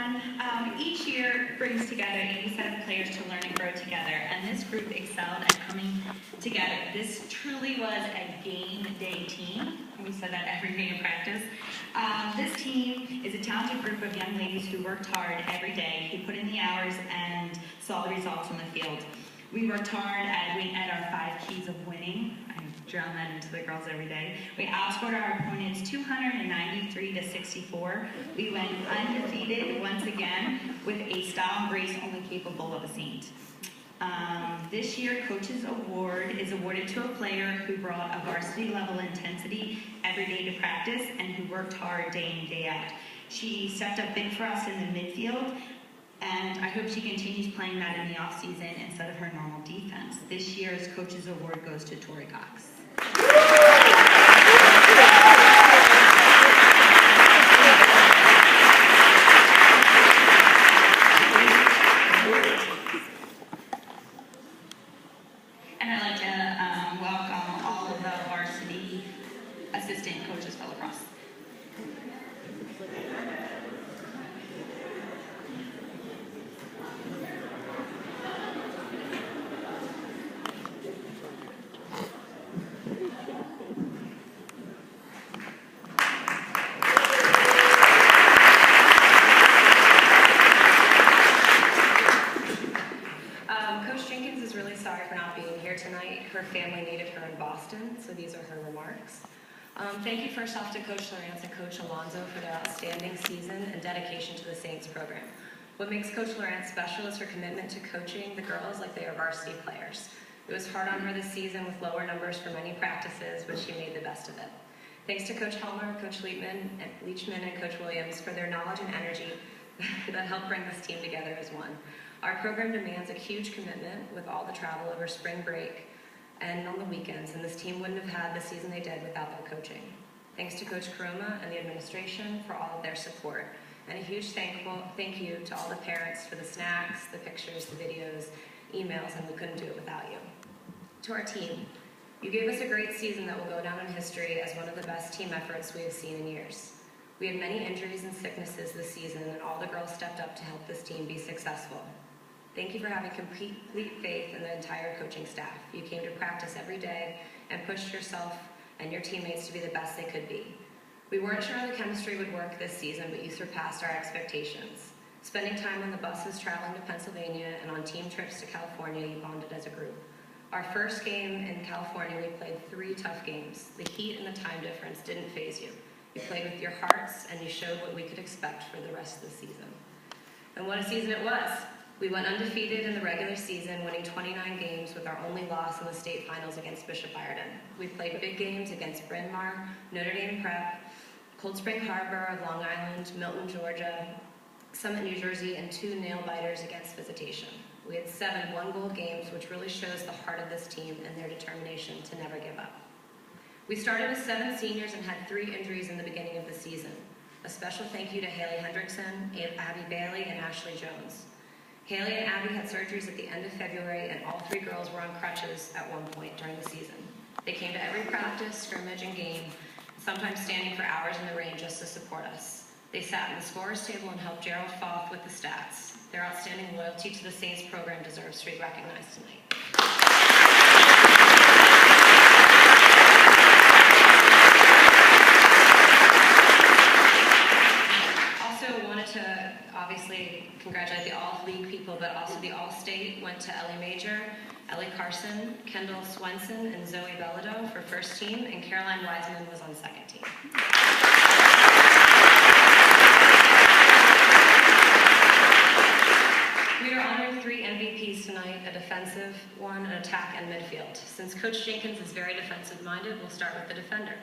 everyone. Each year brings together 87 players to learn and grow together, and this group excelled at coming together. This truly was a game day team. We said that every day in practice. This team is a talented group of young ladies who worked hard every day, who put in the hours and saw the results on the field. We worked hard at our 5 keys of winning. I drown that into the girls every day. We outscored our opponents 293 to 64. We went undefeated once again with a style and grace only capable of a saint. This year, Coach's Award is awarded to a player who brought a varsity level intensity every day to practice and who worked hard day in, day out. She stepped up big for us in the midfield, and I hope she continues playing that in the off-season instead of her normal defense. This year's Coach's Award goes to Tori Cox. And I'd like to welcome all of the varsity assistant coaches for lacrosse. Tonight. Her family needed her in Boston, so these are her remarks. Thank you first off to Coach Lawrence and Coach Alonzo for their outstanding season and dedication to the Saints program. What makes Coach Lawrence special is her commitment to coaching the girls like they are varsity players. It was hard on her this season with lower numbers for many practices, but she made the best of it. Thanks to Coach Helmer, Coach Leachman, and Coach Williams for their knowledge and energy that helped bring this team together as one. Our program demands a huge commitment with all the travel over spring break and on the weekends, and this team wouldn't have had the season they did without their coaching. Thanks to Coach Karoma and the administration for all of their support, and a huge thank you to all the parents for the snacks, the pictures, the videos, emails, and we couldn't do it without you. To our team, you gave us a great season that will go down in history as one of the best team efforts we have seen in years. We had many injuries and sicknesses this season, and all the girls stepped up to help this team be successful. Thank you for having complete faith in the entire coaching staff. You came to practice every day and pushed yourself and your teammates to be the best they could be. We weren't sure how the chemistry would work this season, but you surpassed our expectations. Spending time on the buses traveling to Pennsylvania and on team trips to California, you bonded as a group. Our first game in California, we played 3 tough games. The heat and the time difference didn't faze you. You played with your hearts, and you showed what we could expect for the rest of the season. And what a season it was! We went undefeated in the regular season, winning 29 games with our only loss in the state finals against Bishop Ireton. We played big games against Bryn Mawr, Notre Dame Prep, Cold Spring Harbor, Long Island, Milton, Georgia, Summit, New Jersey, and 2 nail-biters against Visitation. We had 7 one-goal games, which really shows the heart of this team and their determination to never give up. We started with 7 seniors and had 3 injuries in the beginning of the season. A special thank you to Haley Hendrickson, Abby Bailey, and Ashley Jones. Haley and Abby had surgeries at the end of February, and all 3 girls were on crutches at one point during the season. They came to every practice, scrimmage, and game, sometimes standing for hours in the rain just to support us. They sat in the scorer's table and helped Gerald Foth with the stats. Their outstanding loyalty to the Saints program deserves to be recognized tonight. To obviously congratulate the All-League people, but also the All-State went to Ellie Major, Ellie Carson, Kendall Swenson, and Zoe Bellido for first team, and Caroline Wiseman was on second team. We are honored 3 MVPs tonight, a defensive one, an attack, and midfield. Since Coach Jenkins is very defensive-minded, we'll start with the defender.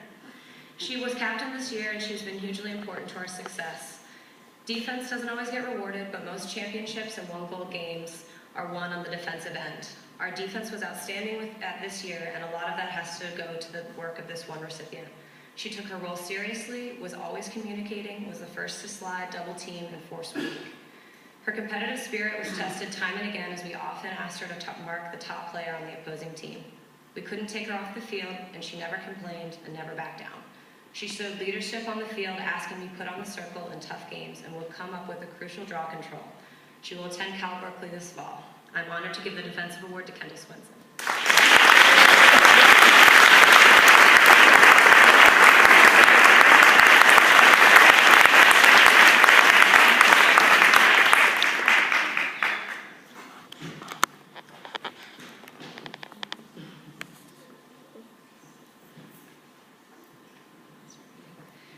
She was captain this year, and she's been hugely important to our success. Defense doesn't always get rewarded, but most championships and one-goal games are won on the defensive end. Our defense was outstanding at this year, and a lot of that has to go to the work of this one recipient. She took her role seriously, was always communicating, was the first to slide, double team, and force weak. Her competitive spirit was tested time and again as we often asked her to mark the top player on the opposing team. We couldn't take her off the field, and she never complained and never backed down. She showed leadership on the field, asking me put on the circle in tough games, and will come up with a crucial draw control. She will attend Cal Berkeley this fall. I'm honored to give the defensive award to Kendall Swinson.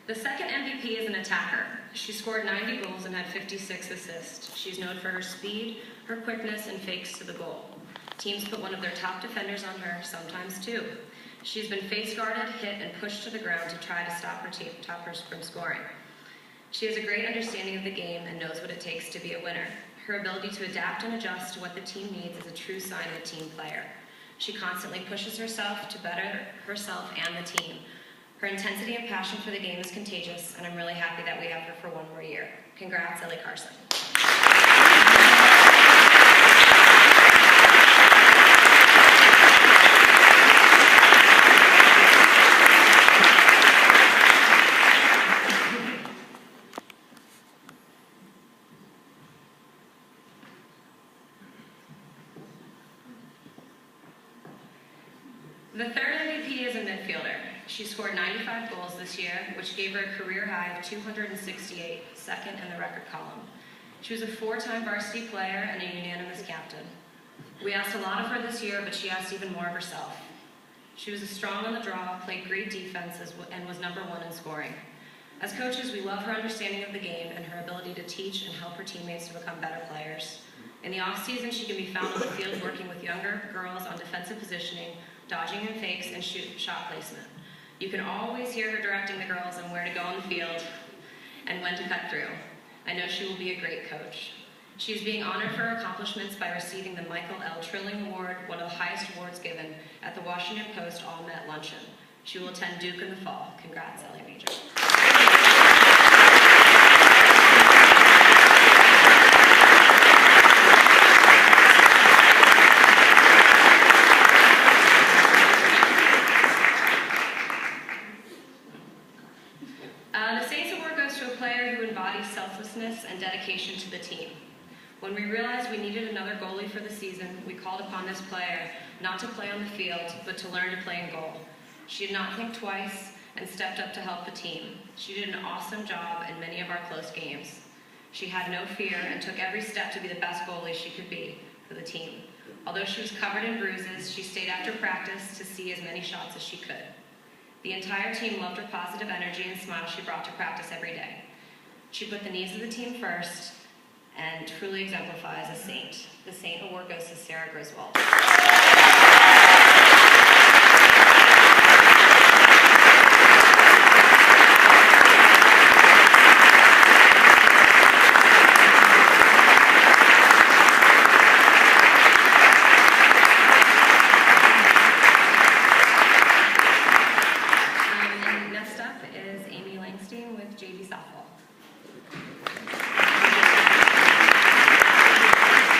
The second MVP is an attacker. She scored 90 goals and had 56 assists. She's known for her speed, her quickness, and fakes to the goal. Teams put one of their top defenders on her, sometimes two. She's been face guarded, hit, and pushed to the ground to try to stop her from scoring. She has a great understanding of the game and knows what it takes to be a winner. Her ability to adapt and adjust to what the team needs is a true sign of a team player. She constantly pushes herself to better herself and the team. Her intensity and passion for the game is contagious, and I'm really happy that we have her for one more year. Congrats, Ellie Carson. The third MVP is a midfielder. She scored 95 goals this year, which gave her a career high of 268, second in the record column. She was a 4-time varsity player and a unanimous captain. We asked a lot of her this year, but she asked even more of herself. She was strong on the draw, played great defense, and was #1 in scoring. As coaches, we love her understanding of the game and her ability to teach and help her teammates to become better players. In the off-season, she can be found on the field working with younger girls on defensive positioning, dodging and fakes, and shot placement. You can always hear her directing the girls on where to go on the field and when to cut through. I know she will be a great coach. She is being honored for her accomplishments by receiving the Michael L. Trilling Award, one of the highest awards given, at the Washington Post All-Met Luncheon. She will attend Duke in the fall. Congrats, Ellie Major. The Saints Award goes to a player who embodies selflessness and dedication to the team. When we realized we needed another goalie for the season, we called upon this player not to play on the field, but to learn to play in goal. She did not think twice and stepped up to help the team. She did an awesome job in many of our close games. She had no fear and took every step to be the best goalie she could be for the team. Although she was covered in bruises, she stayed after practice to see as many shots as she could. The entire team loved her positive energy and smile she brought to practice every day. She put the needs of the team first and truly exemplifies a saint. The Saint Award goes to Sarah Griswold.